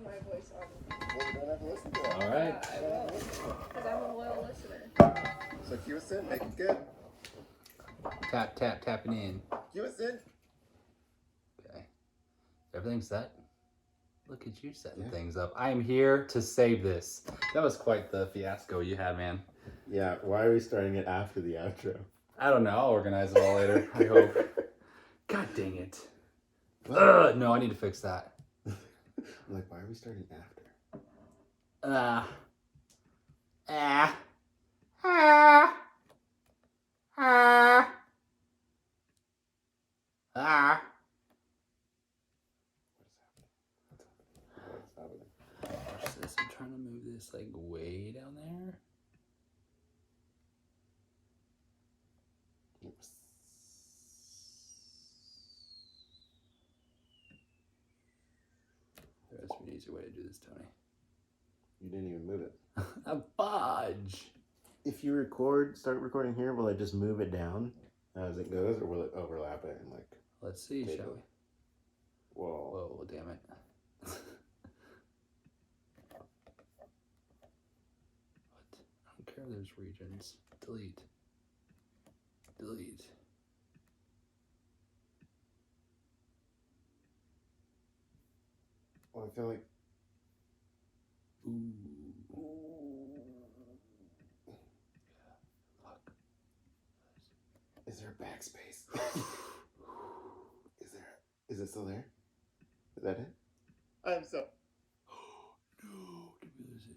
my voice on. Well, you don't have to listen to it. All right. I will, because I'm a loyal listener. So cue us in. Make it good. Tapping in. Cue us in. Okay. Everything's set. Look at you setting things up. I am here to save this. That was quite the fiasco you had, man. Yeah, why are we starting it after the outro? I don't know. I'll organize it all later. I hope. God dang it. Ugh, no, I need to fix that. I'm like, why are we starting after? Ah. Ah. What's happening? Watch this. I'm trying to move this like way down there. Oops. There's an easier way to do this, Tony. You didn't even move it. A fudge. If you start recording here, will I just move it down as it goes, or will it overlap it and like? Let's see, shall we? Whoa. Whoa, damn it. What? I don't care if there's regions. Delete. Well, I feel like. Ooh. Fuck. Is there a backspace? Is it still there? Is that it? I'm so. No, did we lose it?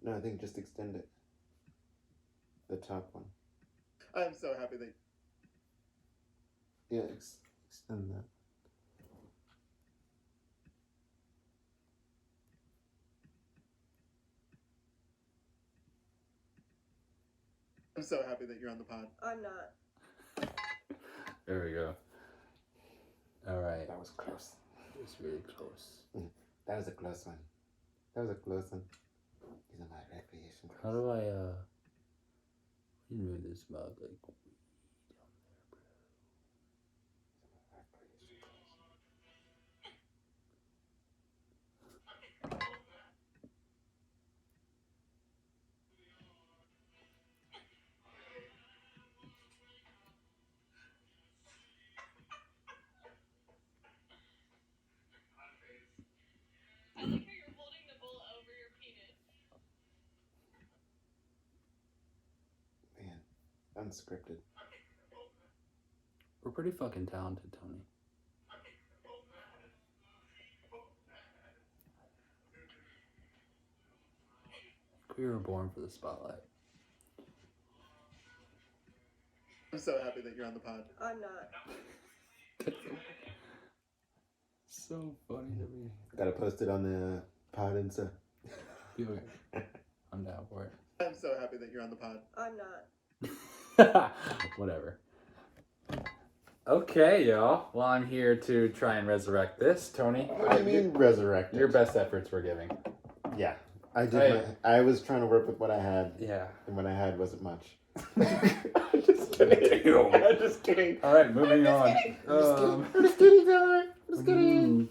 No, I think just extend it. The top one. I'm so happy that. Yeah, extend that. I'm so happy that you're on the pod. I'm not. There we go. All right. That was close. It was really close. That was a close one. These are my recreation. How do I move this mug like way down I like how you're holding the bowl over your penis. Man, unscripted. We're pretty fucking talented, Tony. We were born for the spotlight. I'm so happy that you're on the pod. I'm not. So funny to me. Gotta post it on the pod Insta. Okay. I'm down for it. I'm so happy that you're on the pod. I'm not. Whatever. Okay, y'all. Well, I'm here to try and resurrect this. Tony. What do you mean resurrect it? Your best efforts were giving. Yeah. I did. I was trying to work with what I had. Yeah. And what I had wasn't much. I'm just kidding. I'm just kidding. All right, moving on. I'm just kidding, Tyler. I'm just kidding.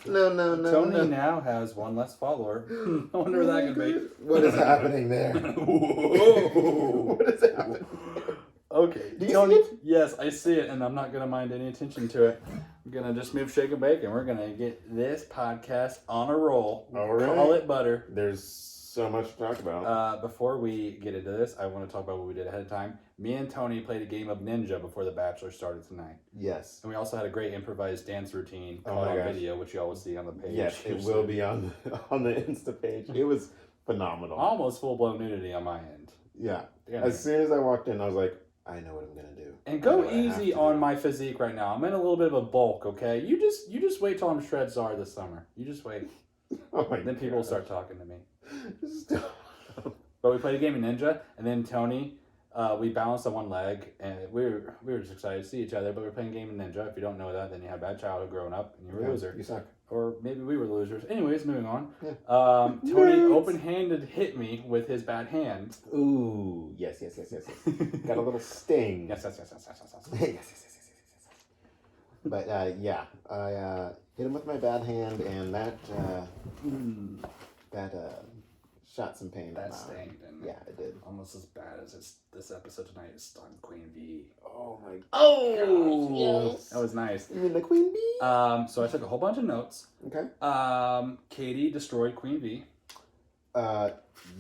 No. Tony now has one less follower. I wonder where that could be. What is happening there? Whoa. What is happening? Okay. Do you Tony, see it? yes, I see it, and I'm not going to mind any attention to it. I'm going to just move shake and bake, and we're going to get this podcast on a roll. All right. Call it butter. There's so much to talk about. Before we get into this, I want to talk about what we did ahead of time. Me and Tony played a game of Ninja before the Bachelor started tonight. Yes. And we also had a great improvised dance routine Oh called my on gosh. video, which you all will see on the page. Yes, it will be on the Insta page. It was phenomenal. Almost full-blown nudity on my end. Yeah. Damn As it. soon as I walked in, I was like, I know what I'm gonna do. And I know go what I have easy to on do. my physique right now. I'm in a little bit of a bulk, okay? You just wait till I'm shred czar this summer. You just wait. Oh my Then people will gosh. start talking to me. Stop. But we played a game of Ninja, and then Tony, we balanced on one leg, and we were just excited to see each other. But we were playing a game of Ninja. If you don't know that, then you had a bad childhood growing up, and you were a loser. You suck. Or maybe we were losers. Anyways, moving on. Yeah. Tony Nerds. open-handed hit me with his bad hand. Ooh, yes. Got a little sting. Yes. yes. But yeah, I hit him with my bad hand, and that shot some pain. That stank, didn't it? Yeah, it did. Almost as bad as this episode tonight is on Queen V. Oh my. Oh, yes. That was nice. You mean the Queen Bee? So I took a whole bunch of notes. Okay. Katie destroyed Queen V.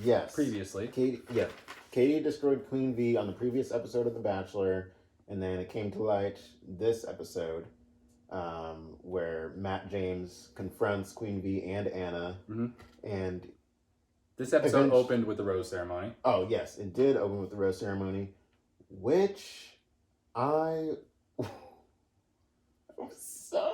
Yes. Previously. Katie destroyed Queen V on the previous episode of The Bachelor, and then it came to light this episode, where Matt James confronts Queen V and Anna, and this episode opened with the rose ceremony. Oh yes, it did open with the rose ceremony, which I was so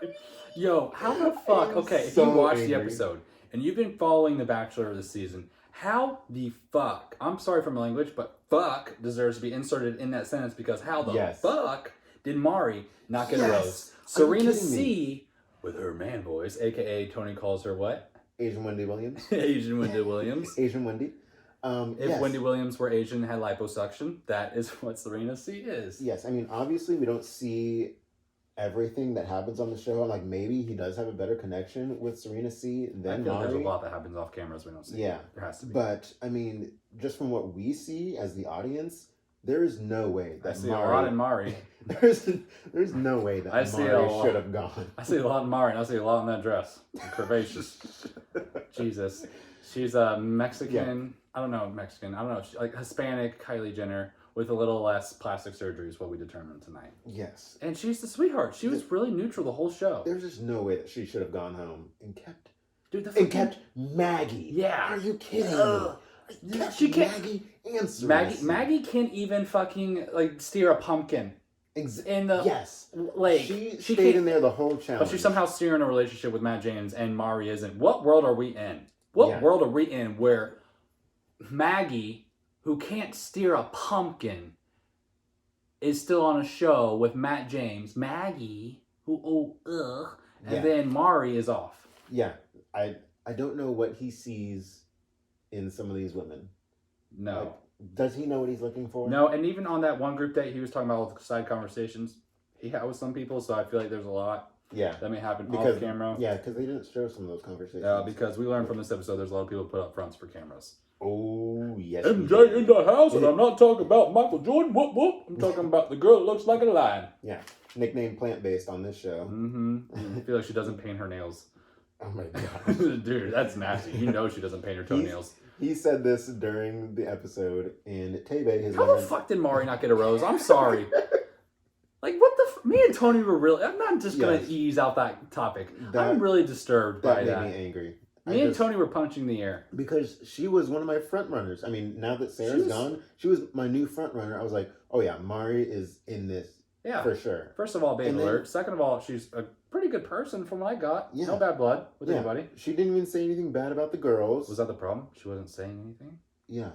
angry. Yo, how the fuck? Okay, if you watched the episode and you've been following The Bachelor this season, how the fuck? I'm sorry for my language, but fuck deserves to be inserted in that sentence, because how the fuck did Mari not get a rose? Serena C, with her man voice, aka Tony calls her what? Asian Wendy Williams. Asian Wendy Williams. Asian Wendy. If Wendy Williams were Asian and had liposuction, that is what Serena C is. Yes, I mean, obviously we don't see everything that happens on the show. Like, maybe he does have a better connection with Serena C than Mari. There's a lot that happens off cameras we don't see. Yeah. There has to be. But, I mean, just from what we see as the audience, there is no way that I see a lot in Mari. there's no way that Mari should have gone. I see a lot in Mari, and I see a lot in that dress. Curvaceous. Jesus. She's a Mexican, I don't know, like Hispanic Kylie Jenner with a little less plastic surgery is what we determined tonight. Yes. And she's the sweetheart. She was really neutral the whole show. There's just no way that she should have gone home and kept... kept Maggie. Yeah. Are you kidding me? She can't... Maggie and Serena C. Maggie can't even fucking, like, steer a pumpkin. In the lake. She stayed in there the whole challenge. But she's somehow steering a relationship with Matt James, and Mari isn't. What world are we in? What world are we in where Maggie, who can't steer a pumpkin, is still on a show with Matt James? Maggie, and then Mari is off. Yeah, I don't know what he sees in some of these women. No. Like, does he know what he's looking for? No, and even on that one group date, he was talking about all the side conversations he had with some people, so I feel like there's a lot that may happen off camera. Yeah, because they didn't show some of those conversations. Because we learned from this episode there's a lot of people put up fronts for cameras. Oh, yes. MJ in the house, and I'm not talking about Michael Jordan, whoop whoop. I'm talking about the girl that looks like a lion. Yeah, nickname plant-based on this show. I feel like she doesn't paint her nails. Oh my god. Dude, that's nasty. You know she doesn't paint her toenails. He said this during the episode, and Tebe has... How the fuck did Mari not get a rose? I'm sorry. Like, what the... Me and Tony were really... I'm not just going to ease out that topic. I'm really disturbed by that. That made me angry. Me and Tony were punching the air. Because she was one of my front runners. I mean, now that Sarah's gone, she was my new front runner. I was like, oh yeah, Mari is in this. Yeah. For sure. First of all, babe alert. Second of all, she's a pretty good person from what I got. Yeah. No bad blood with anybody. She didn't even say anything bad about the girls. Was that the problem? She wasn't saying anything? Yeah.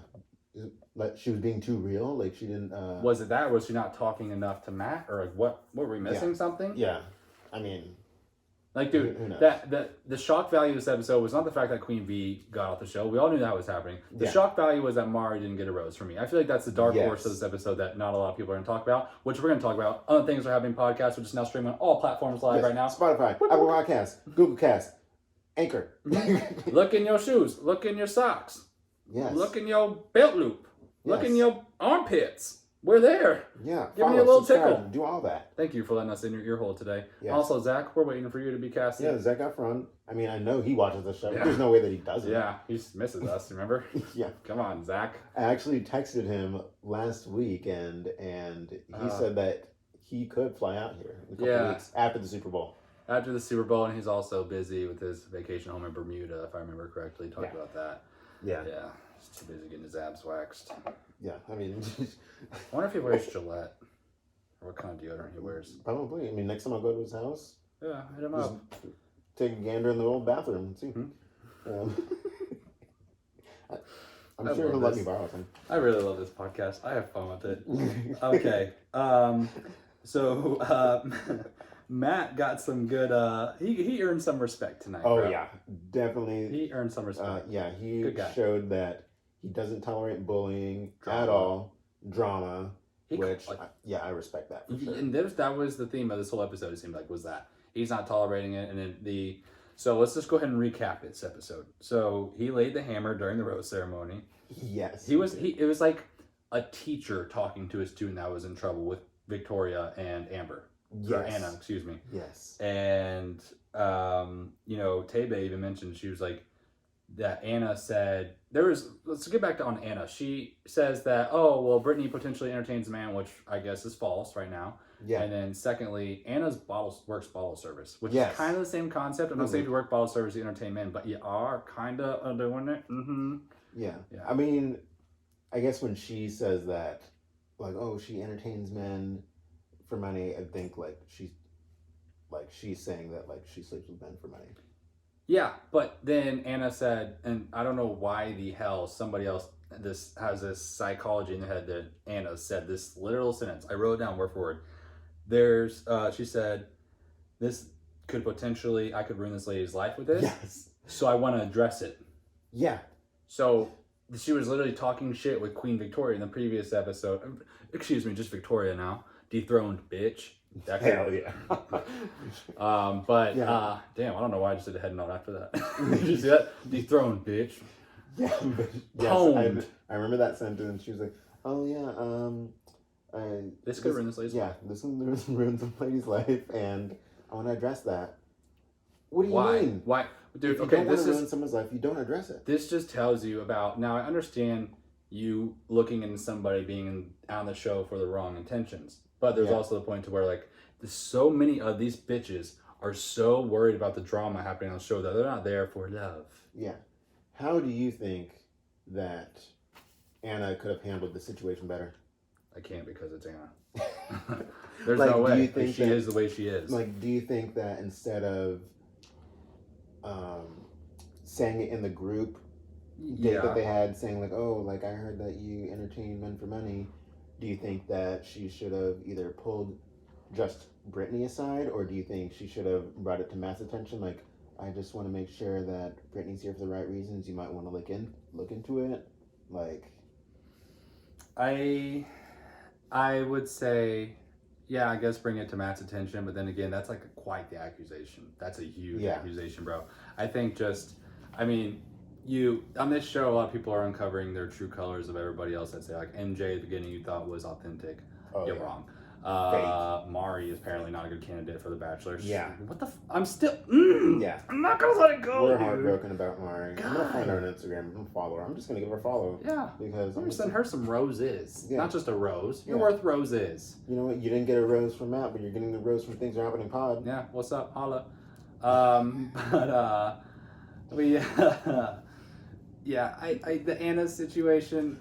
Like, she was being too real? Like, she didn't... Was it that, or was she not talking enough to Matt? Or, like, what were we missing something? Yeah. I mean... Like, dude, the shock value of this episode was not the fact that Queen V got off the show. We all knew that was happening. The shock value was that Mari didn't get a rose for me. I feel like that's the dark horse of this episode that not a lot of people are going to talk about, which we're going to talk about. Other things are happening. Podcast, which is now streaming on all platforms live right now. Spotify, Apple Podcasts, Google Cast, Anchor. Look in your shoes. Look in your socks. Yes. Look in your belt loop. Look in your armpits. We're there. Yeah. Give me a little tickle. Do all that. Thank you for letting us in your ear hole today. Yes. Also, Zach, we're waiting for you to be casted. Yeah, Zach Efron. I mean, I know he watches the show. Yeah. There's no way that he doesn't. Yeah, he misses us, remember? Yeah. Come on, Zach. I actually texted him last week, and he said that he could fly out here in a couple weeks after the Super Bowl. After the Super Bowl, and he's also busy with his vacation home in Bermuda, if I remember correctly. Talked about that. Yeah. Yeah. He's too busy getting his abs waxed. Yeah, I mean... I wonder if he wears Gillette. Or what kind of deodorant he wears. Probably. I mean, next time I go to his house... Yeah, hit him up. Take a gander in the old bathroom and see. I'm sure he'll let me borrow some. I really love this podcast. I have fun with it. Okay. So... Matt got some good, he earned some respect tonight. Oh, bro. yeah. Definitely. He earned some respect. Yeah, he showed that he doesn't tolerate bullying at all, drama, which I respect that for sure. And that was the theme of this whole episode. It seemed like was that he's not tolerating it, and then so let's just go ahead and recap this episode. So he laid the hammer during the rose ceremony. Yes, It was like a teacher talking to a student that was in trouble with Victoria and Amber. Yes. Or Anna, excuse me. Yes. And Tebe even mentioned, she was like, that Anna said let's get back to on Anna. She says that, oh well, Brittany potentially entertains a man, which I guess is false right now. Yeah. And then secondly, Anna's works bottle service, which Yes. is kind of the same concept. I'm not saying if you work bottle service you entertain men, but you are kind of doing it. Mm-hmm. Yeah. I mean, I guess when she says that, like, oh, she entertains men for money, I think she's saying that like she sleeps with men for money. Yeah, but then Anna said, and I don't know why the hell somebody else has this psychology in their head that Anna said this literal sentence. I wrote it down word for word. She said, this could potentially, I could ruin this lady's life with this. Yes. So I want to address it. Yeah. So she was literally talking shit with Queen Victoria in the previous episode. Excuse me, just Victoria now. Dethroned bitch. That Hell yeah. Damn, I don't know why I just did a head nod after that. Did you see that? Dethroned bitch. Yeah, but yes, I remember that sentence. She was like, "Oh yeah, this could ruin this lady's life. Yeah, this can ruin some lady's life, and I want to address that." What do you mean? Why, dude? If you Okay, don't want this to is ruin someone's life. You don't address it. this just tells you about. Now I understand you looking into somebody being on the show for the wrong intentions, but there's also the point to where like so many of these bitches are so worried about the drama happening on the show that they're not there for love. Yeah. How do you think that Anna could have handled the situation better? I can't because it's Anna. There's Like, no way. do you think she is the way she is. Like, do you think that instead of saying it in the group date that they had, saying like, oh, like I heard that you entertain men for money, do you think that she should have either pulled just Brittany aside, or do you think she should have brought it to Matt's attention? Like, I just want to make sure that Brittany's here for the right reasons. You might want to look into it. Like, I would say, yeah, I guess bring it to Matt's attention, but then again, that's like quite the accusation. That's a huge accusation, bro. I think on this show, a lot of people are uncovering their true colors of everybody else. I'd say like MJ at the beginning you thought was authentic. You're wrong. Mari is apparently not a good candidate for The Bachelor. Yeah. What the I'm still... Yeah. I'm not going to let it go, We're heartbroken about Mari. I'm going to find her on Instagram. I'm going to follow her. I'm just going to give her a follow. Yeah. Because I'm going to send her some roses. Yeah. Not just a rose. You're worth roses. You know what? You didn't get a rose from Matt, but you're getting the rose from Things Are Happening Pod. Yeah. What's up? Holla. The Anna situation,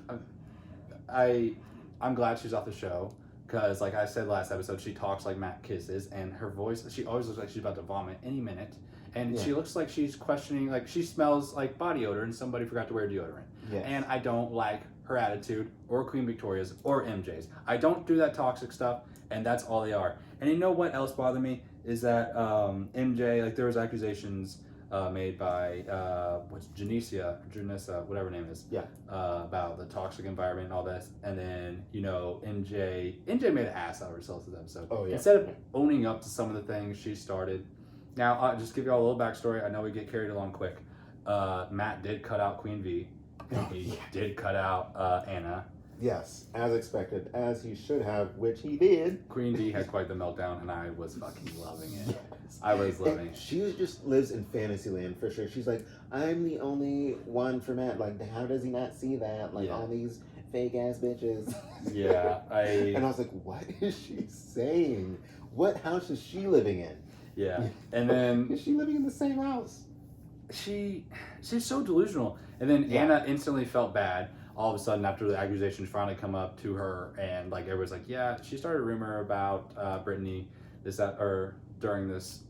I'm glad she's off the show. Because, like I said last episode, she talks like Matt kisses, and her voice, she always looks like she's about to vomit any minute. And she looks like she's questioning, like she smells like body odor and somebody forgot to wear deodorant. Yes. And I don't like her attitude, or Queen Victoria's, or MJ's. I don't do that toxic stuff, and that's all they are. And you know what else bothered me? Is that MJ, like there was accusations made by Janissa, whatever her name is. Yeah. About the toxic environment and all this, and then MJ made an ass out of herself this episode. Oh yeah. Instead of owning up to some of the things she started. Now I'll just give you all a little backstory. I know we get carried along quick. Matt did cut out Queen V. He did cut out Anna. Yes, as expected, as he should have, which he did. Queen V had quite the meltdown, and I was fucking loving it. Yes. I was loving it. She just lives in fantasy land for sure. She's like, I'm the only one for Matt. Like, how does he not see that? Like, all these fake ass bitches. Yeah, And I was like, what is she saying? What house is she living in? Yeah, and then is she living in the same house? She's so delusional. And then Anna instantly felt bad. All of a sudden, after the accusations finally come up to her, and like everyone's like, yeah, she started a rumor about Brittany during this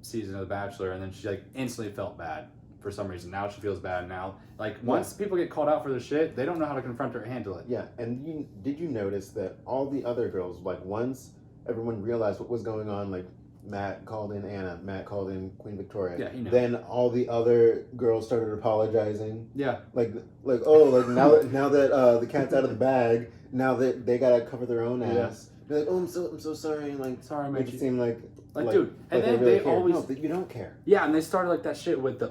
season of The Bachelor, and then she like instantly felt bad for some reason. Now she feels bad. Now, like once people get called out for their shit, they don't know how to confront her or handle it. Yeah, and did you notice that all the other girls, like once everyone realized what was going on, like Matt called in Anna. Matt called in Queen Victoria. Yeah, he knows. Then all the other girls started apologizing. Yeah. Like now that the cat's out of the bag, now that they gotta cover their own ass. They're like, oh, I'm so sorry. Like, Sorry, I make made it you. seem like Dude, and then really they care. always. No, you don't care. Yeah, and they started like that shit with the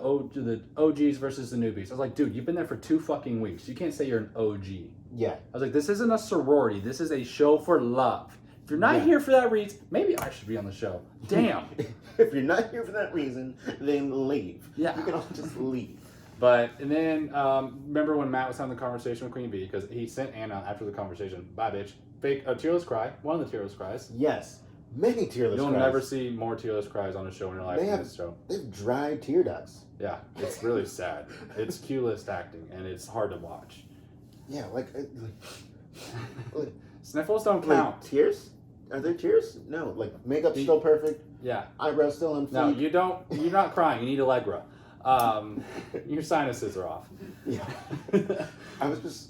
OGs versus the newbies. I was like, dude, you've been there for 2 fucking weeks. You can't say you're an OG. Yeah. I was like, this isn't a sorority. This is a show for love. If you're not Yeah. here for that reason, maybe I should be on the show. Damn. If you're not here for that reason, then leave. Yeah. You can all just leave. And then remember when Matt was having the conversation with Queen Bee, because he sent Anna after the conversation, bye bitch, fake a tearless cry, one of the tearless cries. Yes. Many tearless You'll cries. never see more tearless cries on a show in your life than this show. They've dry tear ducts. Yeah, it's really sad. It's Q-list acting, and it's hard to watch. Yeah, Sniffles don't count. Tears? Are there tears? No. Like makeup's still perfect. Yeah. Eyebrows still on fleek. No, you don't. You're not crying. You need Allegra. Your sinuses are off. Yeah. I was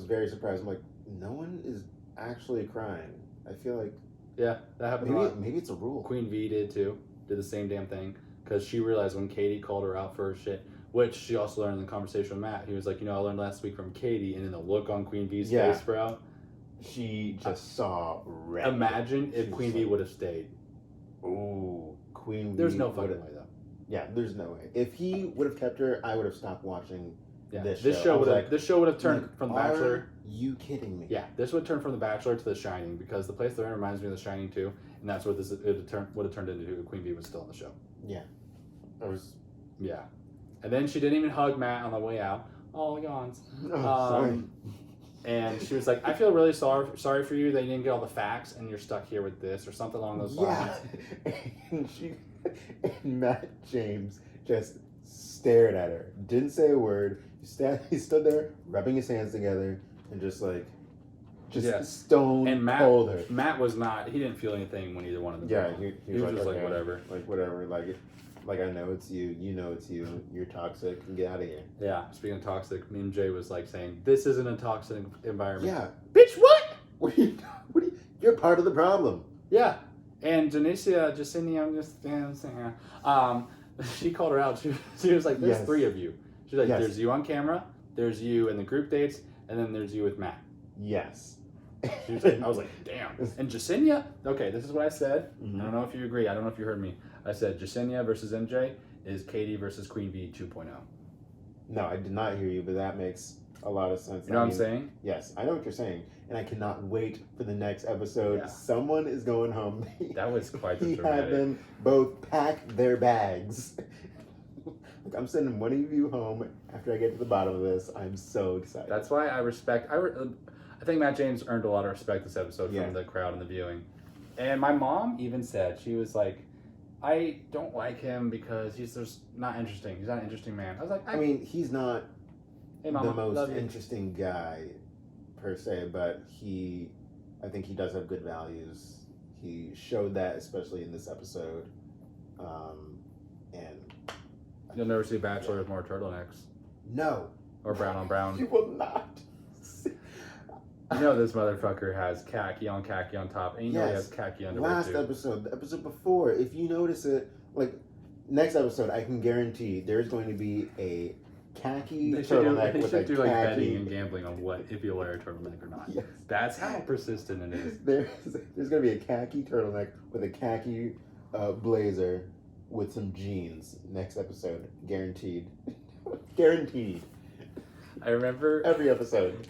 very surprised. I'm like, no one is actually crying. I feel like Yeah, that happened a lot. maybe it's a rule. Queen V did too. Did the same damn thing because she realized when Katie called her out for her shit, which she also learned in the conversation with Matt. He was like, I learned last week from Katie, and then the look on Queen V's face for out. She just saw red. Imagine if Queen V would have stayed. Ooh, Queen V. There's no fucking way though. Yeah, there's no way. If he would have kept her, I would have stopped watching this show. This show would have turned from The Bachelor. Are you kidding me? Yeah, this would turn from The Bachelor to The Shining because the place they're in reminds me of The Shining too, and that's what this would have turned into if Queen Bee was still on the show. Yeah. Yeah, and then she didn't even hug Matt on the way out. Oh, yawns. Sorry. And she was like, I feel really sorry for you that you didn't get all the facts and you're stuck here with this or something along those lines. And and Matt James just stared at her, didn't say a word. He stood there rubbing his hands together and just stone and cold her. Matt was not. He didn't feel anything when either one of them. Yeah, he was just like whatever. Like I know it's you. You know it's you. You're toxic. Get out of here. Yeah. Speaking of toxic, me and Jay was like saying, "This isn't a toxic environment." Yeah, bitch. What? You're part of the problem. Yeah. And Janicia, she called her out. She was like, "There's 3 of you." She's like, "There's you on camera. There's you in the group dates, and then there's you with Matt." Yes. I was like, damn. And Jasenia, okay, this is what I said. Mm-hmm. I don't know if you agree. I don't know if you heard me. I said Jasenia versus MJ is Katie versus Queen V 2.0. No, I did not hear you, but that makes a lot of sense. You know what I'm saying? Yes, I know what you're saying. And I cannot wait for the next episode. Yeah. Someone is going home. That was quite the He dramatic. had them both pack their bags. Look, I'm sending one of you home after I get to the bottom of this. I'm so excited. That's why I respect... I think Matt James earned a lot of respect this episode from the crowd and the viewing. And my mom even said, she was like, I don't like him because he's just not interesting. He's not an interesting man. I was like, I mean, he's not hey, Mama, the most love you. interesting guy per se, but I think he does have good values. He showed that, especially in this episode. And You'll never see Bachelor with more turtlenecks. no. Or brown on brown. You will not. You know this motherfucker has khaki on top, and you know he has khaki underwear Last too. episode, the episode before, if you notice it, like, next episode, I can guarantee there's going to be a khaki turtleneck They with should a do khaki... like betting and gambling on what if you wear a turtleneck or not. Yes. That's how persistent it is. There's going to be a khaki turtleneck with a khaki blazer with some jeans next episode. Guaranteed. Guaranteed. I remember Every episode.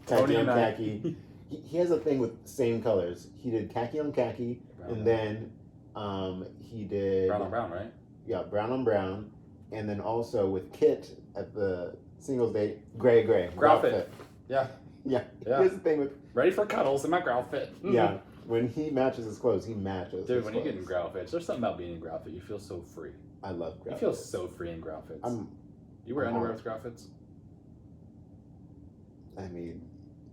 Tony Khaki on and I. khaki. He has a thing with same colors. He did khaki on khaki, and then he did... Brown on brown, right? Yeah, brown on brown. And then also with Kit at the singles date, gray. Growl fit. Yeah. Yeah. Yeah. Here's the thing with... Ready for cuddles in my growl fit. Yeah. When he matches his clothes, he matches Dude, his when you clothes. get in growl fits, there's something about being in growl fit. You feel so free. I love growl You feel fits. so free in growl fits. You wear I'm underwear on. with growl fits? I mean...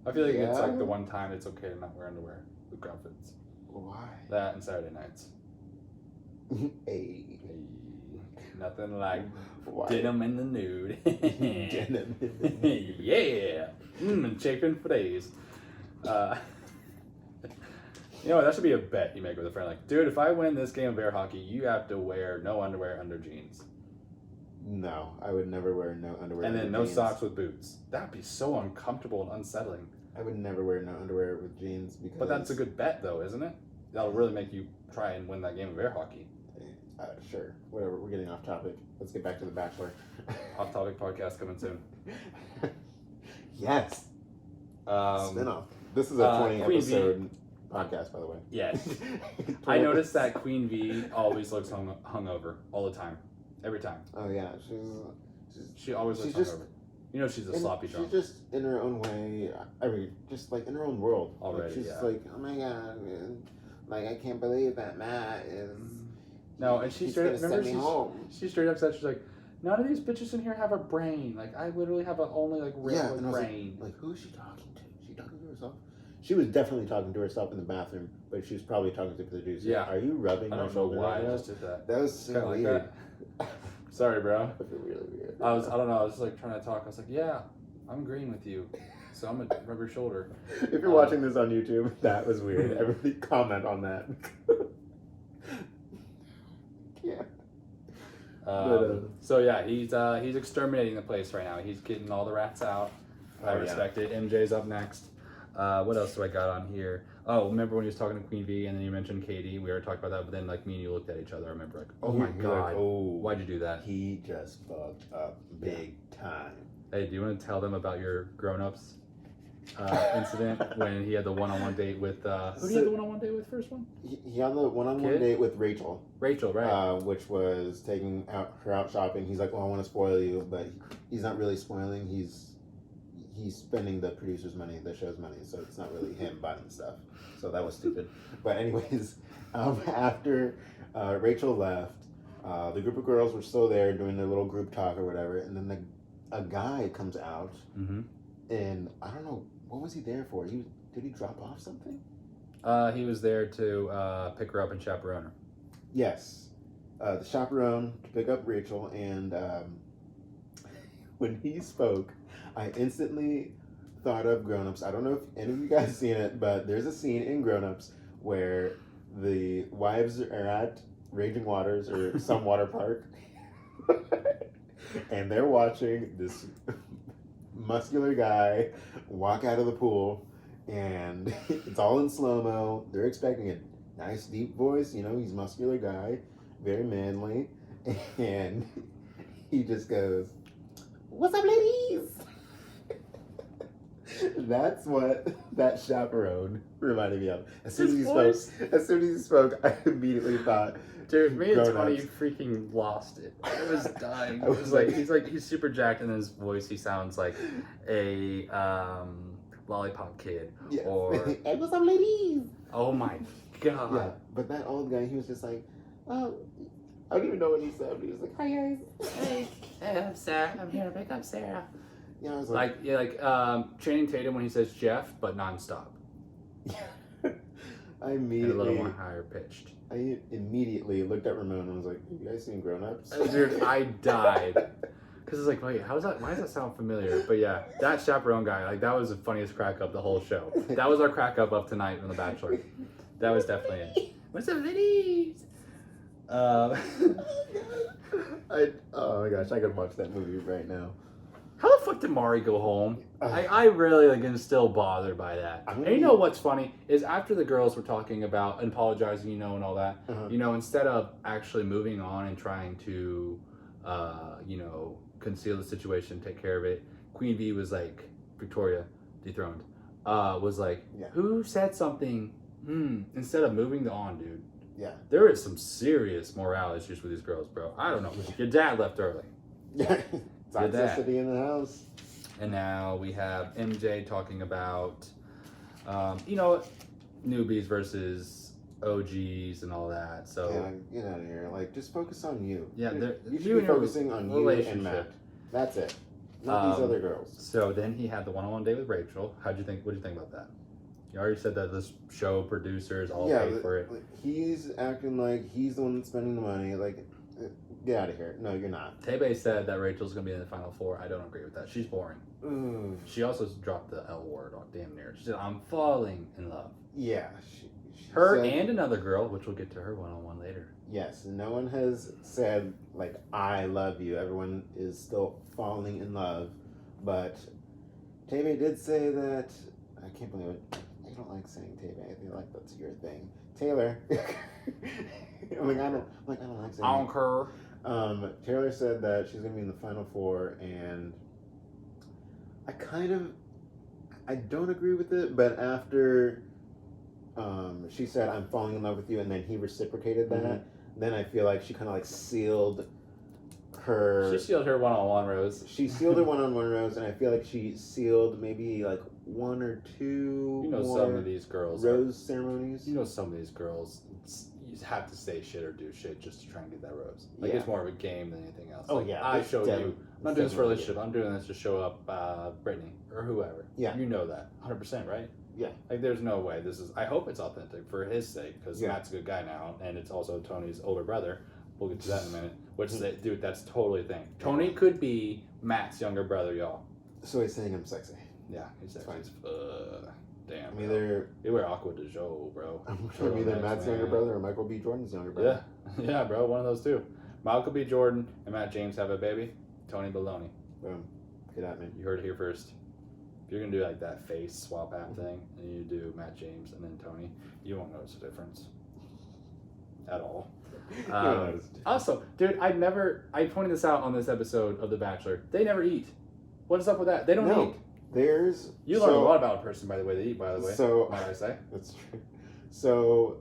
I feel like it's Yeah. like the one time it's okay to not wear underwear with growl fits. Why? That and Saturday nights. Hey. Hey, nothing like Why? denim in the nude. Denim in the nude. Yeah. And chafing for days. You know, that should be a bet you make with a friend. Like, dude, if I win this game of air hockey, you have to wear no underwear under jeans. No, I would never wear no underwear. And then under no jeans. socks with boots. That'd be so uncomfortable and unsettling. I would never wear no underwear with jeans because. But that's a good bet, though, isn't it? That'll really make you try and win that game of air hockey. Sure. Whatever. We're getting off topic. Let's get back to The Bachelor. Off topic podcast coming soon. Yes. Spinoff. This is a 20 Queen episode podcast, by the way. Yes. I noticed that Queen V always looks hungover all the time. Every time. Oh yeah, She always looks she's just- hungover. You know she's a sloppy drunk. She's just in her own way. I mean, just like in her own world. Already, she's yeah. like, oh my god, man. Like I can't believe that Matt is. No, and she he's straight gonna remember send me home. she straight up said, she's like, none of these bitches in here have a brain. Like I literally have only like regular and I was brain. like, who is she talking to? Is she talking to herself? She was definitely talking to herself in the bathroom, but she was probably talking to the producer. Yeah. Are you rubbing I my don't know shoulder why right I now? just did that. That was so Kinda like weird. that. Sorry, bro. I feel really weird. I don't know. I was just like trying to talk. I was like, yeah, I'm agreeing with you. So I'm gonna rub your shoulder. If you're watching this on YouTube, that was weird. Everybody comment on that. Yeah. So yeah, he's exterminating the place right now. He's getting all the rats out. I Oh, respect it. MJ's up next. What else do I got on here? Oh, remember when he was talking to Queen V and then you mentioned Katie? We already talked about that, but then like me and you looked at each other. I remember like, oh my You're god, like, oh, why'd you do that? He just fucked up big time. Hey, do you want to tell them about your grown-ups incident when he had the one-on-one date with who did he have the one-on-one date with first one? He had the one-on-one Kid? date with Rachel. Rachel, right? Which was taking her out shopping. He's like, well, I want to spoil you, but he's not really spoiling. He's spending the producer's money, the show's money, so it's not really him buying stuff. So that was stupid. But anyways, after Rachel left, the group of girls were still there doing their little group talk or whatever, and then a guy comes out, and I don't know, what was he there for? Did he drop off something? He was there to pick her up and chaperone her. Yes. The chaperone to pick up Rachel, and when he spoke, I instantly thought of Grown Ups. I don't know if any of you guys seen it, but there's a scene in Grown Ups where the wives are at Raging Waters or some water park, and they're watching this muscular guy walk out of the pool, and it's all in slow-mo. They're expecting a nice deep voice, you know, he's a muscular guy, very manly, and he just goes, "What's up, ladies?" That's what that chaperone reminded me of. As soon as he spoke, I immediately thought, dude, me and Tony Grown-ups. freaking lost it. I was dying. I It was was like- he's super jacked, and in his voice he sounds like a lollipop kid. yeah. Or "Hey, what's up, ladies?" oh my god. Yeah, but that old guy, he was just like, oh, I don't even know what he said, but he was like, "Hi, guys." Hey, I'm Sarah. I'm here to pick up Sarah. Yeah, I was Like Channing Tatum when he says Jeff, but nonstop I and a immediately, little more higher pitched. I immediately looked at Ramon and was like, "Have you guys seen Grown Ups?" Dude, I died. Because it's like, wait, how's that? Why does that sound familiar? But yeah, that chaperone guy, like that was the funniest crack up the whole show. That was our crack up of tonight on The Bachelor. That was definitely it. What's up, ladies? Oh my gosh, I could watch that movie right now. How the fuck did Mari go home? I really like am still bothered by that. I'm And gonna you know be- what's funny is after the girls were talking about and apologizing, you know, and all that, Uh-huh. you know, instead of actually moving on and trying to, you know, conceal the situation, take care of it, Queen V was like, Victoria, dethroned, was like, Yeah. who said something? Instead of moving on, dude. Yeah. There is some serious morale issues with these girls, bro. I don't know. Your dad left early. Toxicity in the house. And now we have MJ talking about, you know, newbies versus OGs and all that. So Yeah, get out of here. Like, just focus on you. Yeah, you you should be and your focusing on you and relationship. Matt. That's it. Not these other girls. So then he had the one-on-one date with Rachel. What do you think about that? You already said that this show producers all pay for it. like, he's acting like he's the one that's spending the money. Like, get out of here. No, you're not. Tebe said that Rachel's gonna be in the final four. I don't agree with that. She's boring. Ooh. She also dropped the L word on damn near. She said, "I'm falling in love." Yeah, Her said- and another girl, which we'll get to her one-on-one later. Yes, no one has said, like, I love you. Everyone is still falling in love. But Tebe did say that, I can't believe it. I don't like saying Tebe. I feel like that's your thing. Taylor. I don't like saying I don't care. Taylor said that she's going to be in the Final Four, and I don't agree with it, but after she said, I'm falling in love with you, and then he reciprocated that, then I feel like she kind of like sealed her... She sealed her one-on-one rose. She sealed her one-on-one rose, and I feel like she sealed maybe like one or two Some of these girls rose ceremonies. Some of these girls, you have to say shit or do shit just to try and get that rose. Like, Yeah. it's more of a game than anything else. Oh, Like, yeah, I it's showed definitely- you. I'm not doing this for a definitely relationship. I'm doing this to show up Brittany or whoever. Yeah. You know that. 100%, right? Yeah. Like, there's no way. I hope it's authentic for his sake, because Yeah. Matt's a good guy now, and it's also Tony's older brother. We'll get to that in a minute. Dude, that's totally a thing. Tony could be Matt's younger brother, y'all. So he's saying I'm sexy. Yeah, he's It's sexy. Damn, I'm bro. either You wear Aqua de Joe, bro. I'm either Matt's younger brother or Michael B. Jordan's younger brother. Yeah, bro, one of those two. Michael B. Jordan and Matt James have a baby. Tony Baloney. Boom. Get at me. You heard it here first. If you're gonna do like that face swap app thing, and you do Matt James and then Tony, you won't notice the difference at all. You won't notice the difference. Also, dude, I pointed this out on this episode of The Bachelor. They never eat. What is up with that? They don't eat. There's You learn a lot about a person by the way they eat, by the way. So might I say? that's true. So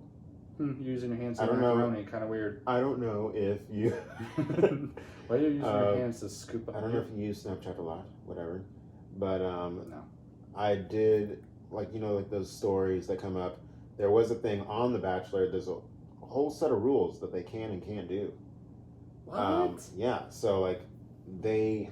Using your hands to I don't know. macaroni, kind of weird. I don't know if you. Why are you using your hands to scoop up? I don't know if you use Snapchat a lot, whatever, but No. I did like those stories that come up. There was a thing on The Bachelor. There's a whole set of rules that they can and can't do. What? Yeah, so like they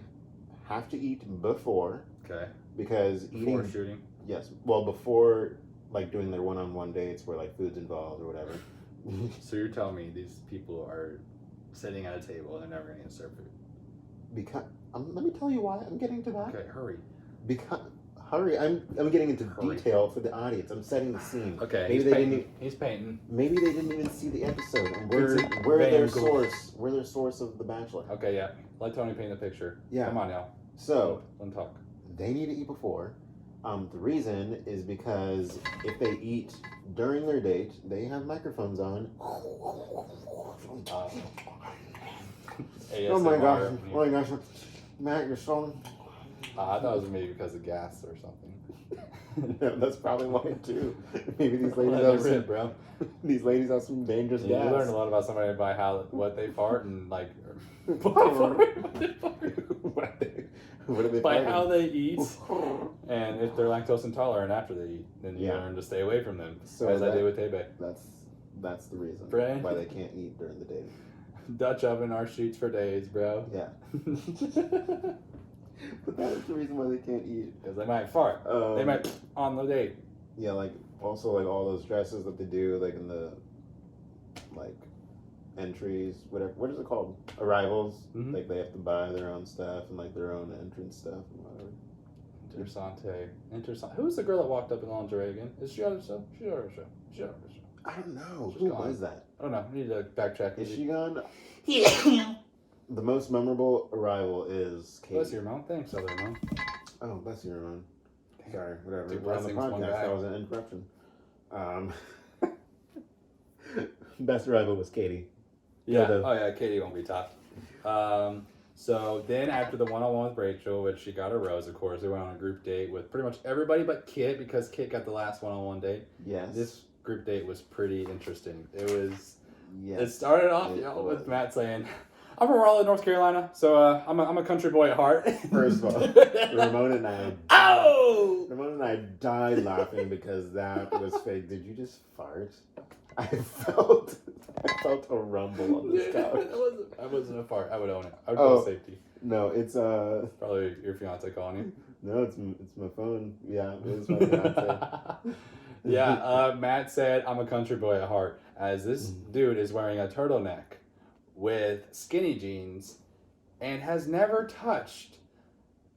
have to eat before. Okay. Because Before eating, shooting. yes, well, before like doing their one-on-one dates where like food's involved or whatever. So you're telling me these people are sitting at a table and they're never going to get served food? Because let me tell you why I'm getting to that. Okay, hurry. Because hurry, I'm getting into Hurry. detail for the audience. I'm setting the scene. Okay, maybe he's painting. Maybe they didn't even see the episode. And Vincent we're their Van Gogh. source. We're their source of The Bachelor. Okay, yeah. Let Tony paint the picture. Yeah. Come on, y'all. So Let him talk. they need to eat before. The reason is because if they eat during their date, they have microphones on. Oh my gosh! Oh my gosh! Matt, you're so. I thought it was maybe because of gas or something. No, that's probably why too. Maybe these ladies Let have it some, rip, bro. these ladies have some dangerous Yeah, gas. you learn a lot about somebody by what they fart and like What do they by find? how they eat and if they're lactose intolerant after they eat, then you Yeah. learn to stay away from them. So as I that- did with Tebe. That's the reason Right. why they can't eat during the day. Dutch oven our sheets for days, bro. Yeah. But that is the reason why they can't eat. Because they might fart. They might on the date. Yeah, like also like all those dresses that they do, like in the like entries, whatever. What is it called? Arrivals. Mhm. Like they have to buy their own stuff and like their own entrance stuff and whatever. Interessante. Who's the girl that walked up in lingerie again? Is she on her show? She's on her show. She's on her show. I don't know. She's Who gone. was that? I don't know. We need to back check. Is she gone? The most memorable arrival is Katie. Bless your mom. Thanks, other mom. Oh, bless you, Ron. Sorry, whatever. Two We're on the blessings, one podcast. guy. That was an interruption. Best arrival was Katie. Yeah. the- Oh yeah. Katie won't be topped. So then after the one-on-one with Rachel, which she got a rose, of course, they went on a group date with pretty much everybody but Kit because Kit got the last one-on-one date. Yes. This group date was pretty interesting. It was. Yes. It started off It with was. Matt saying, "I'm from Raleigh, North Carolina, so I'm a country boy at heart." First of all, Ramona and I. Oh! Ramona and I died laughing because that was fake. Did you just fart? I felt a rumble on this couch. I wasn't a fart. I would own it. I would Oh. call safety. No, it's Probably your fiance calling you. no, it's my phone. Yeah, it was my fiance. Yeah, Matt said, "I'm a country boy at heart," as this dude is wearing a turtleneck with skinny jeans and has never touched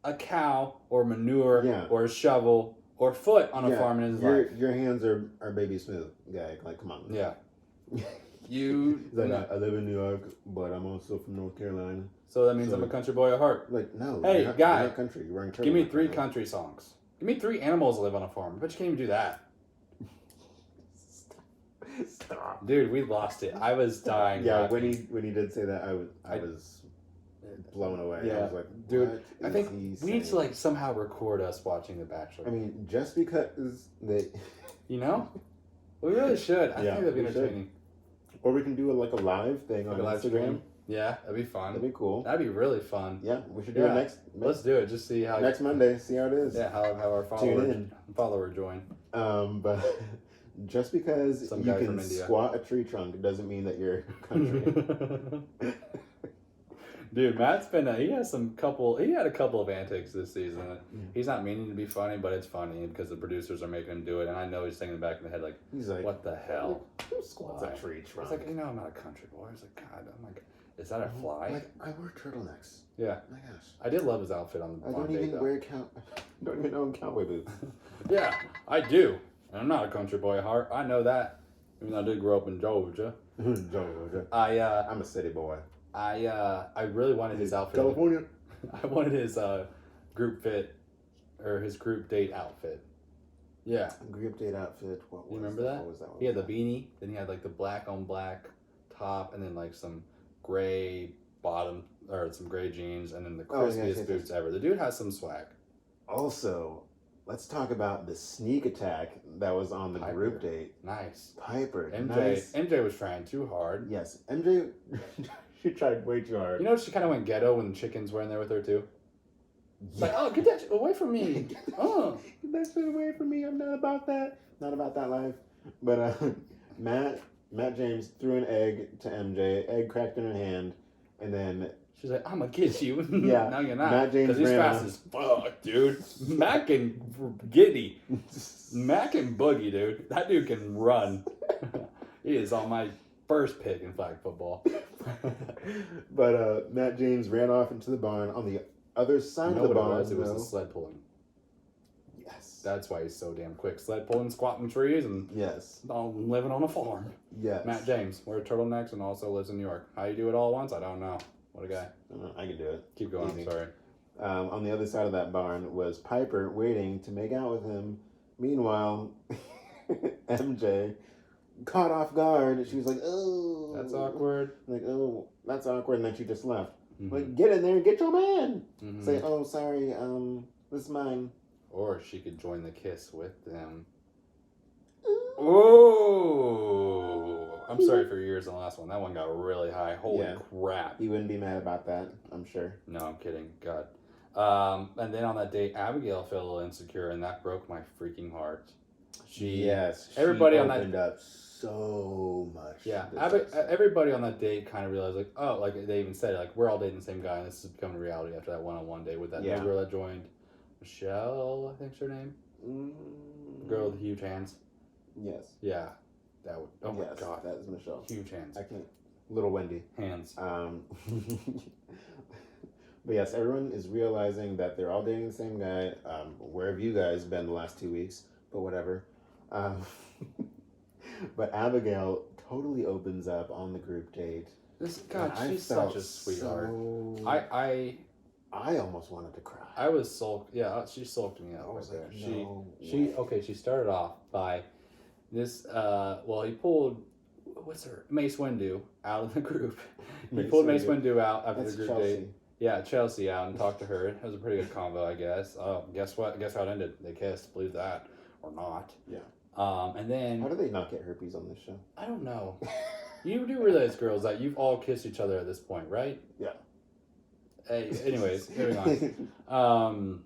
a cow or manure Yeah. or a shovel or foot on a farm in his life. Your hands are baby smooth, guy. Like, come on. Yeah. You. He's like, I live in New York, but I'm also from North Carolina. So that means I'm a country boy at heart. Like, no. Hey, guy. You're not country. You're wearing Give me 3 country songs. Give me 3 animals that live on a farm. I bet you can't even do that. Stop. Dude, we lost it. I was dying. Yeah, laughing. when he did say that, I was blown away. Yeah. I was like, dude, what I think is he we need to saying? like somehow record us watching The Bachelor. I mean, just because they, you know, we really should. I Yeah, think that'd be we should. entertaining. or we can do a live thing Like on a live Instagram. stream. Yeah, that'd be fun. That'd be cool. That'd be really fun. Yeah, we should do Yeah. it next. Let's do it. Just see how Next Monday. See how it is. Yeah, how our follower join. But just because Some you guy can from India. squat a tree trunk doesn't mean that you're country. Dude, Matt's been he had a couple of antics this season. He's not meaning to be funny, but it's funny because the producers are making him do it, and I know he's thinking back in the head like, He's like, what the hell? Who squats Why? a tree trunk? He's like, I'm not a country boy. He's like, God, I'm like, is that a fly? Like, I wear turtlenecks. Yeah. My gosh. I did love his outfit on the I don't date, even though. don't even own cowboy boots. Yeah, I do. And I'm not a country boy at heart. I know that. Even though I did grow up in Georgia. Georgia. I'm a city boy. I really wanted his outfit. California. I wanted his group fit or his group date outfit. Yeah. Group date outfit. What was You remember that? What was that? He had the beanie, then he had like the black on black top, and then like some gray bottom or some gray jeans, and then the crispiest boots ever. The dude has some swag. Also, let's talk about the sneak attack that was on the Piper. group date. Nice. Piper. MJ Nice. MJ was trying too hard. Yes, MJ. She tried way too hard. You know, she kind of went ghetto when the chickens were in there with her too. It's like, oh, get that shit away from me. Oh, get that shit away from me. I'm not about that. Not about that life. But Matt James threw an egg to MJ. Egg cracked in her hand, and then she's like, I'm gonna get you. Yeah. No, you're not. Matt James Because he's ran fast off. as fuck, dude. Mac can giddy. Mac can boogie, dude. That dude can run. He is on my first pick in flag football. But Matt James ran off into the barn on the other side of the barn. It was the sled pulling. Yes. That's why he's so damn quick. Sled pulling, squatting trees, and Yes. living on a farm. Yes. Matt James, wears turtlenecks and also lives in New York. How you do it all at once? I don't know. What a guy. I can do it. Keep going. Easy. I'm sorry. On the other side of that barn was Piper waiting to make out with him. Meanwhile, MJ caught off guard. She was like, "Oh, That's awkward. Like, oh, that's awkward." And then she just left. Mm-hmm. Like, get in there, get your man. Mm-hmm. Say, "Oh, sorry, this is mine." Or she could join the kiss with them. Oh, I'm sorry for your ears on the last one. That one got really high. Holy crap. You wouldn't be mad about that, I'm sure. No, I'm kidding. God. And then on that date, Abigail felt a little insecure, and that broke my freaking heart. Everybody on that opened up so much. Yeah, everybody on that date kind of realized, like, oh, like they even said, like, we're all dating the same guy, and this is becoming a reality after that one-on-one date with that new girl that joined. Michelle, I think's her name. The girl with the huge hands. Yes. Yeah, that would. Oh my god, that is Michelle. Huge hands. I can't. Little Wendy. Hands. But yes, everyone is realizing that they're all dating the same guy. Where have you guys been the last 2 weeks? But whatever. But Abigail totally opens up on the group date. She's such a sweetheart. I almost wanted to cry. I was sulked. Yeah, she sulked me out. I was right like, there. no She started off by this. He pulled Mace Windu out of the group. He pulled Mace Windu out after the group date. Yeah, Chelsea out and talked to her. It was a pretty good convo, I guess. Guess what? Guess how it ended? They kissed. Believe that or not? Yeah. And then how do they not get herpes on this show? I don't know. You do realize, girls, that you've all kissed each other at this point, right? Yeah. Hey, anyways, moving on.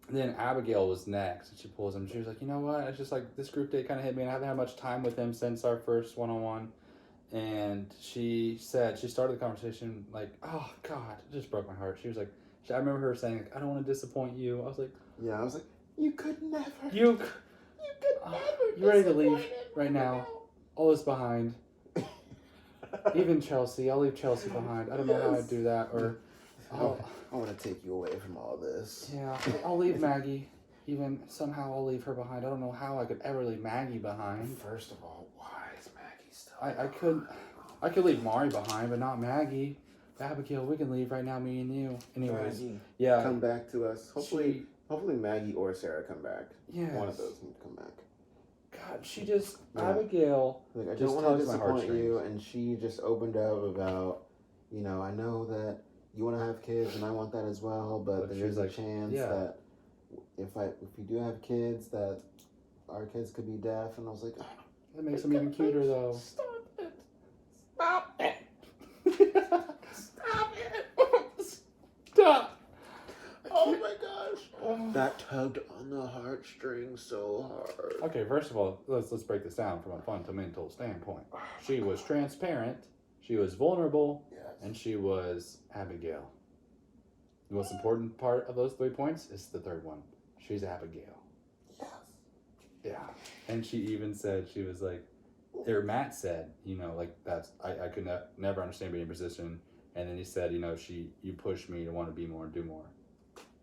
Then Abigail was next, and she pulls him. She was like, you know what? It's just like this group date kind of hit me, and I haven't had much time with him since our first one-on-one. And she said, she started the conversation like, oh, God, it just broke my heart. She was like, I remember her saying, like, I don't want to disappoint you. I was like, yeah, I was like, you could never. You could never. You ready to leave right now? All is behind. Even Chelsea. I'll leave Chelsea behind. I don't know how I'd do that. Or I want to take you away from all this. Yeah, I'll leave Maggie. even somehow I'll leave her behind. I don't know how I could ever leave Maggie behind. First of all, why is Maggie still? I could leave Mari behind, but not Maggie. Abigail, we can leave right now, me and you. Anyways, Maggie, yeah. come back to us. Hopefully Maggie or Sarah come back. Yes. One of those need to come back. God, she just Yeah. Abigail. Like, I just don't want to tugs my disappoint heartstrings. you, and she just opened up about, you know, I know that you want to have kids, and I want that as well, but But there's she's a like, chance yeah. that if you do have kids, that our kids could be deaf, and I was like, That makes them even cuter, though. Stop it! Stop it! Stop it! Stop! Oh my gosh! That tugged on the heartstrings so hard. Okay, first of all, let's break this down from a fundamental standpoint. She was transparent, she was vulnerable, Yes. and she was Abigail. The most important part of those 3 points is the third one. She's Abigail. Yes. Yeah. And she even said, she was like, or Matt said, you know, like, that's, I could never understand being in a position. And then he said, you know, you push me to want to be more and do more.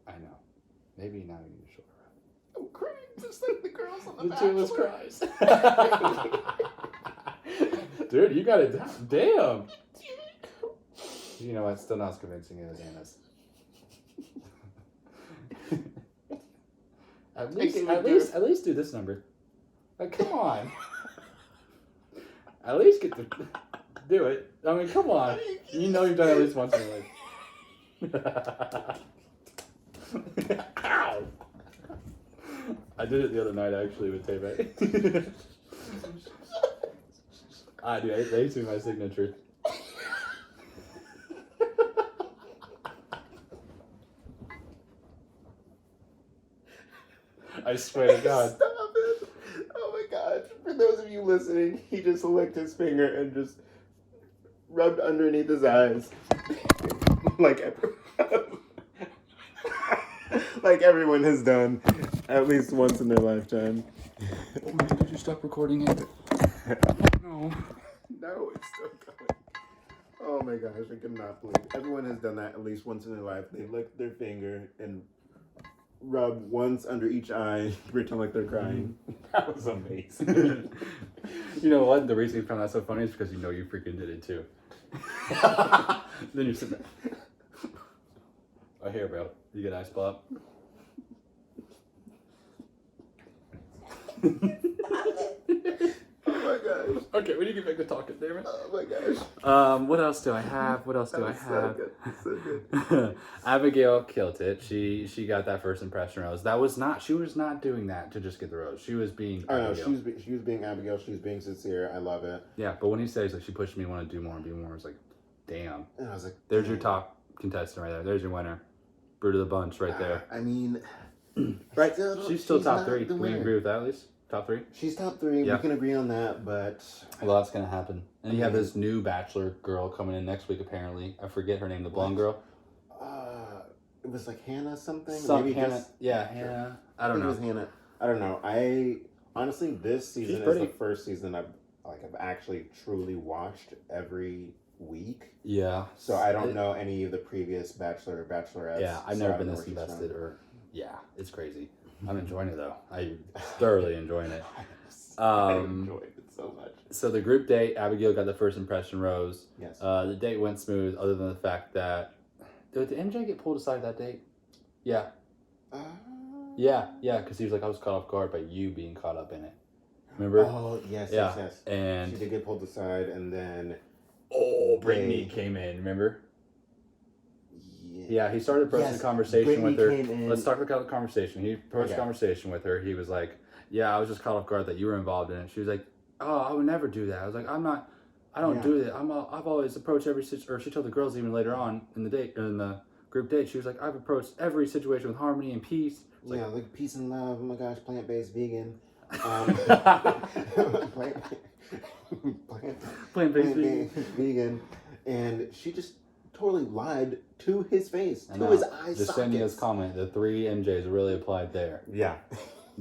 I know. Maybe now you need to show her up. I'm crying just like the girls on The Bachelor. Toothless cries. Dude, you got it down. Damn. You know what? Still not as convincing as Anna's. At least do this number. Like, come on. At least get to do it. I mean, come on. You know you've done it at least once in your life. Ow! I did it the other night actually with Tay-Bay. Dude, they used to be my signature. I swear to God. Stop it! Oh my gosh. For those of you listening, he just licked his finger and just rubbed underneath his eyes. like everyone has done at least once in their lifetime. Oh man, did you stop recording it? No. No, it's still going. Oh my gosh, I cannot believe it. Everyone has done that at least once in their life. They lick their finger and rub once under each eye, pretend like they're crying. That was amazing. You know what? The reason you found that so funny is because you know you freaking did it too. Then you're sitting there. Oh, here, bro. You get ice pop. Oh my gosh. Okay, we need to get back to talking, damn it. Oh my gosh. What else do I have? So good. So good. Abigail killed it. She got that first impression rose. She was not doing that to just get the rose. She was being I Abigail. know, she was being Abigail, she was being sincere. I love it. Yeah, but when he says like she pushed me to want to do more and be more, it's like, damn. And I was like, There's your top contestant right there. There's your winner. Brute of the bunch right there. I mean, Right. She's still top not 3. the Can we winner. agree with that at least? Top 3? She's top 3. Yeah. We can agree on that, but Well, that's gonna happen. And you have this new Bachelor girl coming in next week. Apparently, I forget her name. The blonde girl. it was like Hannah something. Maybe Hannah. Yeah, Hannah. I don't know. It was Hannah. I don't know. I honestly, this season is the first season I've actually truly watched every week. Yeah. So I don't know any of the previous Bachelor or Bachelorettes. Yeah, I've so never I been don't know this where she's invested. from. Yeah, it's crazy. I'm enjoying it though. I'm thoroughly enjoying it. I enjoyed it so much. So the group date, Abigail got the first impression rose. Yes. The date went smooth, other than the fact that did MJ get pulled aside that date? Yeah. Yeah, because he was like, I was caught off guard by you being caught up in it. Remember? Oh, yes. And she did get pulled aside, and then... Brittany came in, remember? Yeah, he started approaching the conversation with her. Let's talk about the conversation. He approached the conversation with her. He was like, yeah, I was just caught off guard that you were involved in it. She was like, oh, I would never do that. I was like, I don't do that. I've always approached every situation, or she told the girls even later on in the date, or in the group date, she was like, I've approached every situation with harmony and peace. Like peace and love. Oh my gosh, plant-based vegan. Plant-based vegan. And she just totally lied to his face, to his eye sockets. Jasenia's comment, the 3 MJs really applied there. Yeah.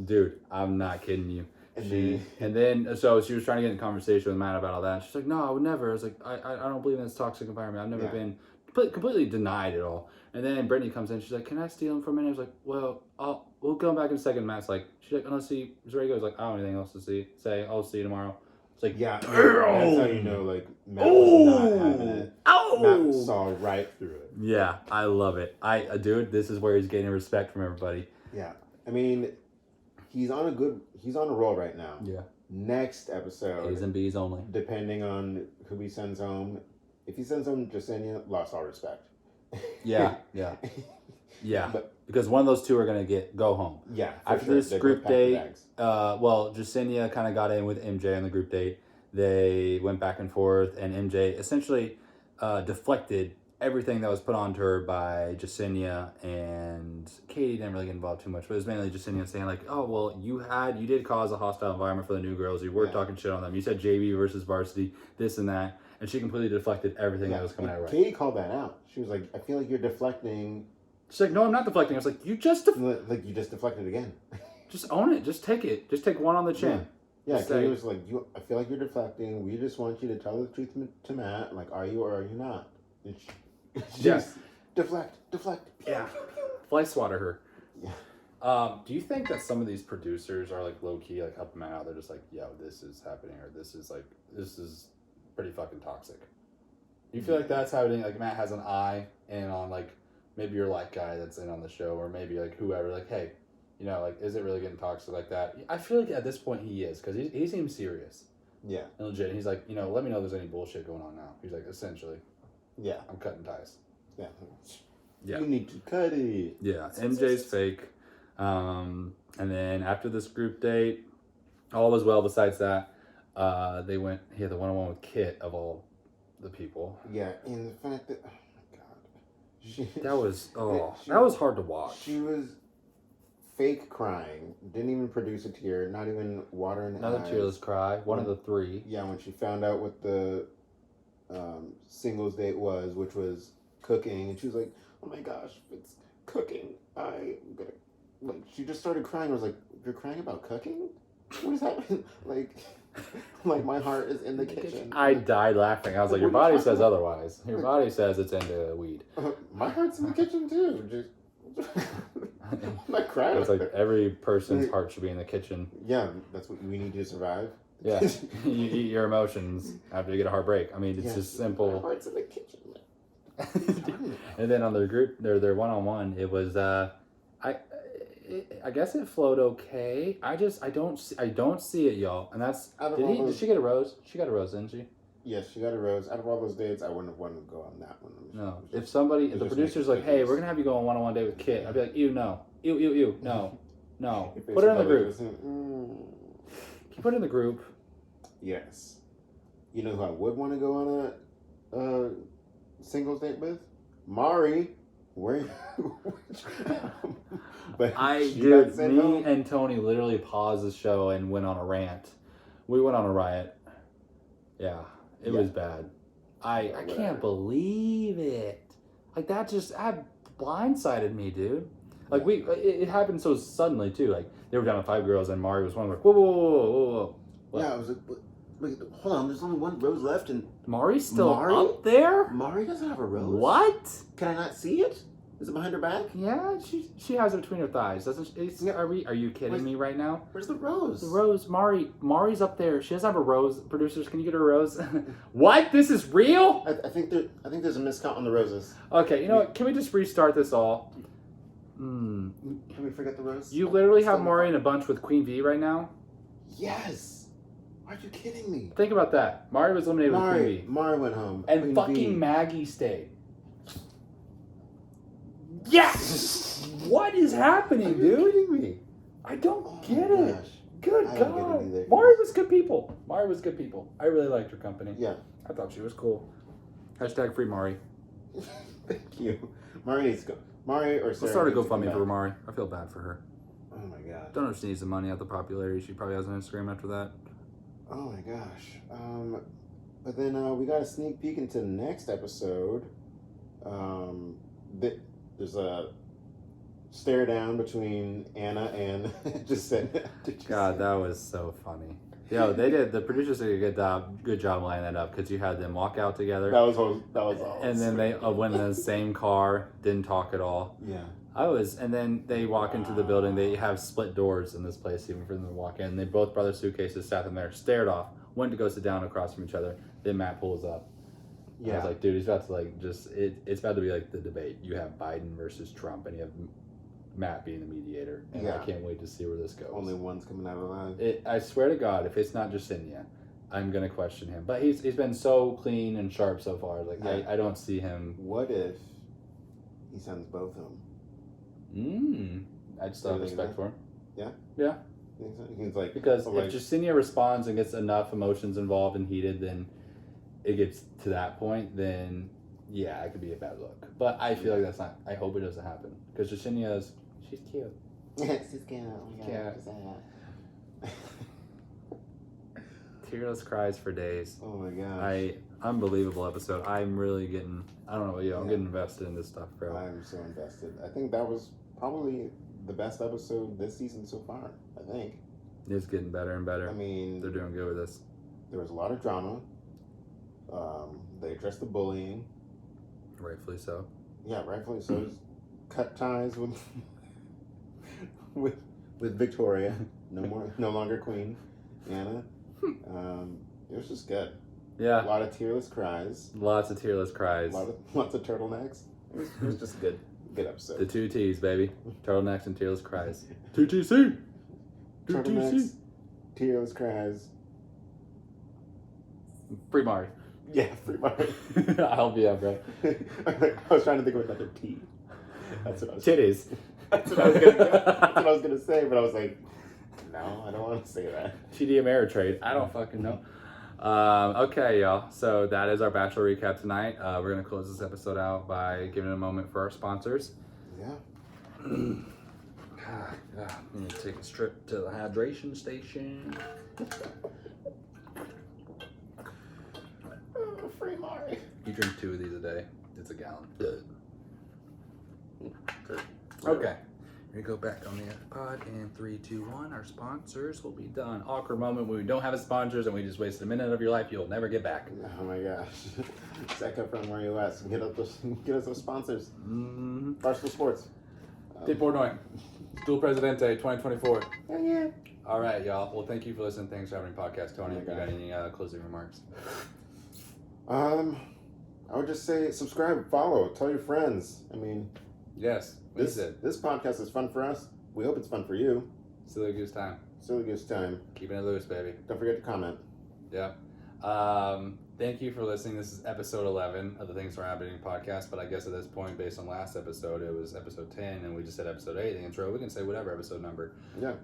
Dude, I'm not kidding you. And So she was trying to get in conversation with Matt about all that. And she's like, no, I would never. I was like, I don't believe in this toxic environment. I've never been completely denied it all. And then Brittany comes in. She's like, can I steal him for a minute? I was like, well, we'll go back in a second. Matt's like, she's like, unless he's ready to go. I was like, I don't have anything else to say. I'll see you tomorrow. It's like, that's how you know, like, Matt was not having it. Matt saw right through it. Yeah, I love it. Dude, this is where he's getting respect from everybody. Yeah. I mean, he's on a roll right now. Yeah. Next episode, A's and B's only. Depending on who he sends home. If he sends home Jasenia, lost all respect. Yeah. Because one of those two are gonna go home. Yeah. After this group date, Jasenia kind of got in with MJ on the group date. They went back and forth, and MJ essentially deflected everything that was put onto her by Jasenia, and Katie didn't really get involved too much, but it was mainly Jasenia saying like, oh, well, you did cause a hostile environment for the new girls. You were talking shit on them. You said JV versus varsity, this and that. And she completely deflected everything that was coming out right. Katie called that out. She was like, I feel like you're deflecting. She's like, no, I'm not deflecting. I was like, you just like you just deflected again. Just own it. Just take it. Just take one on the chin. Yeah, Katie was like, I feel like you're deflecting. We just want you to tell the truth to Matt. Like, are you or are you not? And deflect. Yeah. Fly swatter her. Yeah. Do you think that some of these producers are like low key, like helping Matt out? They're just like, yo, this is happening, or this is pretty fucking toxic. Do you feel like that's happening? Like Matt has an eye in on like maybe your like guy that's in on the show, or maybe like whoever. Like, hey, you know, like is it really getting toxic like that? I feel like at this point he is, because he seems serious. Yeah. And legit. He's like, you know, let me know if there's any bullshit going on now. He's like, essentially. Yeah. I'm cutting ties. Yeah. Yeah. You need to cut it. Yeah. MJ's fake. And then after this group date, all was well besides that. He had the one-on-one with Kit of all the people. Yeah, and the fact that, oh my God. That was hard to watch. She was fake crying. Didn't even produce a tear. Not even water in the Another eyes. tearless cry. One of the three. Yeah, when she found out what the singles date was, which was cooking, and she was like, oh my gosh, it's cooking. I'm gonna, like, she just started crying. I was like, you're crying about cooking? What is happening? Like my heart is in the kitchen. I died laughing. I was like, your body says otherwise. Your body says it's into weed. My heart's in the kitchen too. I'm not crying. It's like every person's heart should be in the kitchen. Yeah, that's what we need to survive. Yeah, you eat your emotions after you get a heartbreak. I mean, it's just simple. My heart's in the kitchen. And then on their group, their one-on-one, it was I guess it flowed okay. I don't see it, y'all. And that's did she get a rose? She got a rose, didn't she? Yes, she got a rose. Out of all those dates, I wouldn't have wanted to go on that one. No. If the producer's like, hey, we're gonna have you go on one-on-one date with Kit, I'd be like, ew, no. Ew, no. Put her in the group. Put her in the group. Yes. You know who I would want to go on a singles date with? Mari. Where? But me and Tony literally paused the show and went on a rant. We went on a riot. Yeah, it was bad. I can't believe it. Like that blindsided me, dude. Like it happened so suddenly too. Like they were down to 5 girls and Mari was one. Like whoa. What? Yeah, I was like, wait, hold on. There's only one rose left, and Mari's still up there. Mari doesn't have a rose. What? Can I not see it? Is it behind her back? Yeah, she has it between her thighs. Doesn't she? Are you kidding me right now? Where's the rose? The rose, Mari's up there. She doesn't have a rose. Producers, can you get her a rose? What? This is real? I think there's a miscount on the roses. Okay, you know what? Can we just restart this all? Can we forget the rose? You literally have Mari in a bunch with Queen V right now? Yes. Are you kidding me? Think about that. Mari was eliminated with Queen V. Mari went home. And Queen fucking V. Maggie stayed. Yes! What is happening, dude? Are you kidding me? I don't get it. Gosh. Good I don't God. get it either. Mari was good people. I really liked her company. Yeah. I thought she was cool. Hashtag free Mari. Thank you. Mari needs to go. Mari or Sarah. Let's start a needs to GoFundMe come for back. Mari. I feel bad for her. Oh my god. Don't know if she needs the money out the popularity. She probably has an Instagram after that. Oh my gosh. But then we got a sneak peek into the next episode. There's a stare down between Anna and Jacinda. God, that was so funny. Yo, the producers did a good job lining that up because you had them walk out together. That was all. And then they went in the same car, didn't talk at all. Yeah. And then they walk into the building. They have split doors in this place, even for them to walk in. They both brought their suitcases, sat them there, stared off, went to go sit down across from each other. Then Matt pulls up. Yeah. I was like, dude, he's about to it's about to be like the debate. You have Biden versus Trump, and you have Matt being the mediator. And I can't wait to see where this goes. Only one's coming out alive. I swear to God, if it's not Jacinia, I'm gonna question him. But he's been so clean and sharp so far. Like I don't see him. What if he sends both of them? I'd still have respect for him. Yeah? Yeah. He's like... Because if Jacinia responds and gets enough emotions involved and heated, then it gets to that point, then yeah, it could be a bad look. But I feel like that's not... I hope it doesn't happen. Because Jacinia is... She's cute. She's cute. Yeah. Tearless cries for days. Oh my gosh. Unbelievable episode. I'm really getting... I don't know, I'm getting invested in this stuff, bro. I'm so invested. I think that was probably the best episode this season so far, I think. It's getting better and better. I mean... They're doing good with this. There was a lot of drama. They addressed the bullying. Rightfully so. Yeah, rightfully so. Cut ties with with Victoria. No longer Queen Anna. It was just good. Yeah. A lot of tearless cries. Lots of tearless cries. Lots of turtlenecks. It was just a good episode. The 2 T's, baby. Turtlenecks and tearless cries. 2TC! Turtlenecks, tearless cries. Free Mari. Yeah, free Mari. I'll help you out, bro. I was trying to think of another T. That's what I was. Titties. That's what I was gonna say, but I was like, no, I don't want to say that. TD Ameritrade. I don't fucking know. Okay, y'all. So that is our Bachelor recap tonight. We're gonna close this episode out by giving a moment for our sponsors. Yeah. I'm gonna take a trip to the hydration station. Free Mari. You drink 2 of these a day. It's a gallon. Okay. We go back on the pod in 3, 2, 1. Our sponsors will be done. Awkward moment when we don't have a sponsors and we just wasted a minute of your life you'll never get back. Oh my gosh. Second from where you at. Get us those sponsors. Barstool Sports. Tip Portnoy. Dual Presidente 2024. Yeah. All right, y'all. Well, thank you for listening. Thanks for having me podcast. Tony, Oh if you got any closing remarks? I would just say subscribe, follow, tell your friends. I mean, yes. this podcast is fun for us. We hope it's fun for you. Silly Goose time. Silly Goose time. Keeping it loose, baby. Don't forget to comment. Yeah. Thank you for listening. This is episode 11 of the Things Are Happening podcast, but I guess at this point, based on last episode, it was episode 10, and we just said episode 8, the intro. We can say whatever episode number. Yeah.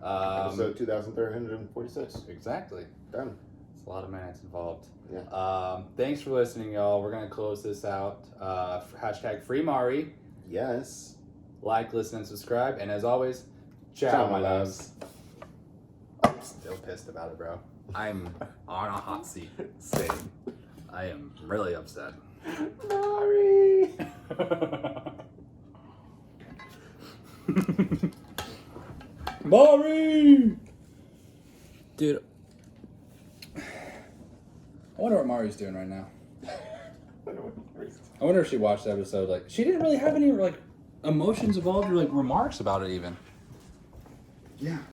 Episode 2346. Exactly. Done. It's a lot of minutes involved. Yeah. Thanks for listening, y'all. We're going to close this out. Hashtag Free Mari. Yes. Like, listen, and subscribe. And as always, Ciao, my loves. I'm still pissed about it, bro. I'm on a hot seat. Same. I am really upset. Mari! Mari! Dude. I wonder what Mari's doing right now. I wonder if she watched the episode. Like, she didn't really have any, like, emotions involved or, like, remarks about it even. Yeah.